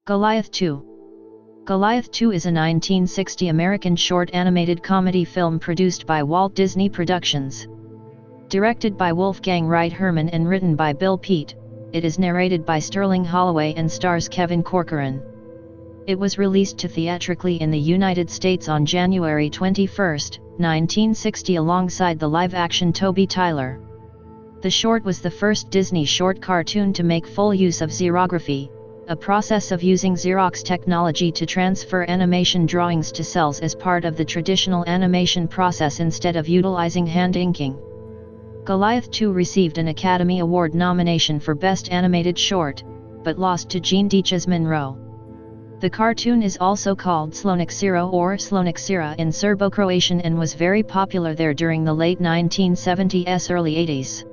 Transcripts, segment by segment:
Goliath II. Goliath II is a 1960 American short animated comedy film produced by Walt Disney Productions. Directed by Wolfgang Reitherman and written by Bill Peet, it is narrated by Sterling Holloway and stars Kevin Corcoran. It was released to theatrically in the United States on January 21, 1960 alongside the live-action Toby Tyler. The short was the first Disney short cartoon to make full use of xerography, a process of using Xerox technology to transfer animation drawings to cells as part of the traditional animation process instead of utilizing hand inking. Goliath II received an Academy Award nomination for Best Animated Short, but lost to Gene Deitch's Monroe. The cartoon is also called Sloniksira or Sloniksira in Serbo-Croatian and was very popular there during the late 1970s early 80s.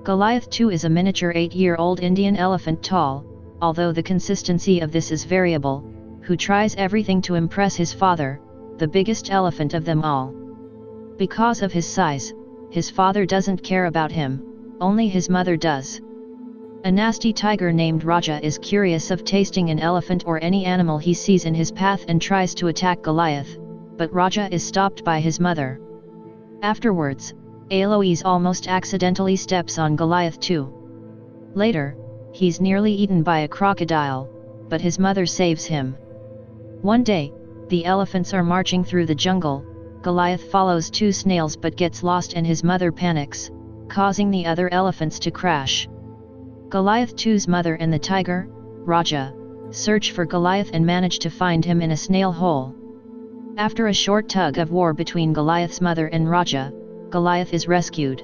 Goliath II is a miniature 8-year-old Indian elephant tall, although the consistency of this is variable, who tries everything to impress his father, the biggest elephant of them all. Because of his size, his father doesn't care about him, only his mother does. A nasty tiger named Raja is curious of tasting an elephant or any animal he sees in his path and tries to attack Goliath, but Raja is stopped by his mother. Afterwards, Alois almost accidentally steps on Goliath too. Later, he's nearly eaten by a crocodile, but his mother saves him. One day, the elephants are marching through the jungle. Goliath follows two snails but gets lost and his mother panics, causing the other elephants to crash. Goliath II's mother and the tiger, Raja, search for Goliath and manage to find him in a snail hole. After a short tug of war between Goliath's mother and Raja, Goliath is rescued.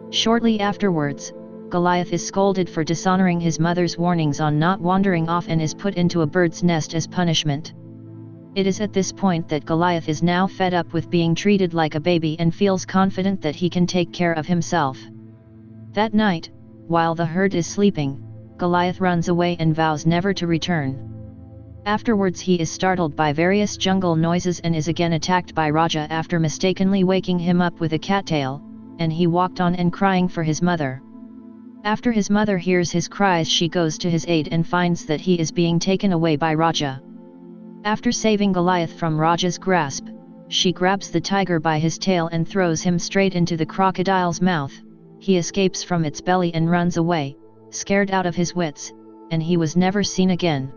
Shortly afterwards, Goliath is scolded for dishonoring his mother's warnings on not wandering off and is put into a bird's nest as punishment. It is at this point that Goliath is now fed up with being treated like a baby and feels confident that he can take care of himself. That night, while the herd is sleeping, Goliath runs away and vows never to return. Afterwards he is startled by various jungle noises and is again attacked by Raja after mistakenly waking him up with a cattail, and he walked on and crying for his mother. After his mother hears his cries, she goes to his aid and finds that he is being taken away by Raja. After saving Goliath from Raja's grasp, she grabs the tiger by his tail and throws him straight into the crocodile's mouth. He escapes from its belly and runs away, scared out of his wits, and he was never seen again.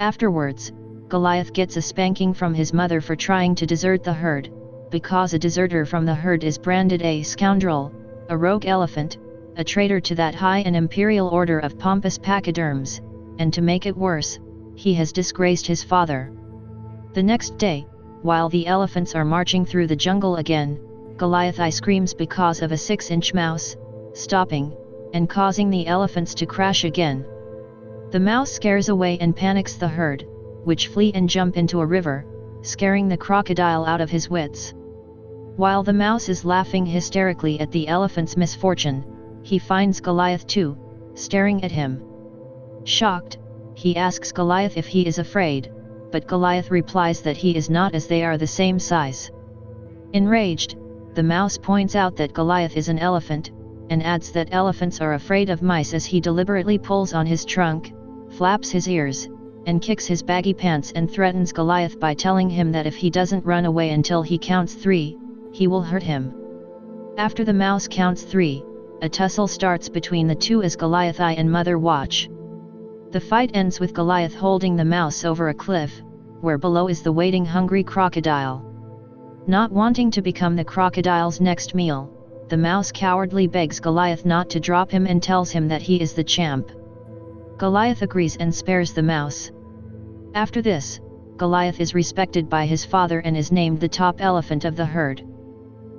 Afterwards, Goliath gets a spanking from his mother for trying to desert the herd, because a deserter from the herd is branded a scoundrel, a rogue elephant, a traitor to that high and imperial order of pompous pachyderms, and to make it worse, he has disgraced his father. The next day, while the elephants are marching through the jungle again, Goliath screams because of a 6-inch mouse, stopping, and causing the elephants to crash again. The mouse scares away and panics the herd, which flee and jump into a river, scaring the crocodile out of his wits. While the mouse is laughing hysterically at the elephant's misfortune, he finds Goliath too, staring at him. Shocked, he asks Goliath if he is afraid, but Goliath replies that he is not as they are the same size. Enraged, the mouse points out that Goliath is an elephant, and adds that elephants are afraid of mice as he deliberately pulls on his trunk, flaps his ears, and kicks his baggy pants and threatens Goliath by telling him that if he doesn't run away until he counts 3, he will hurt him. After the mouse counts 3, a tussle starts between the two as Goliath and mother watch. The fight ends with Goliath holding the mouse over a cliff, where below is the waiting hungry crocodile. Not wanting to become the crocodile's next meal, the mouse cowardly begs Goliath not to drop him and tells him that he is the champ. Goliath agrees and spares the mouse. After this, Goliath is respected by his father and is named the top elephant of the herd.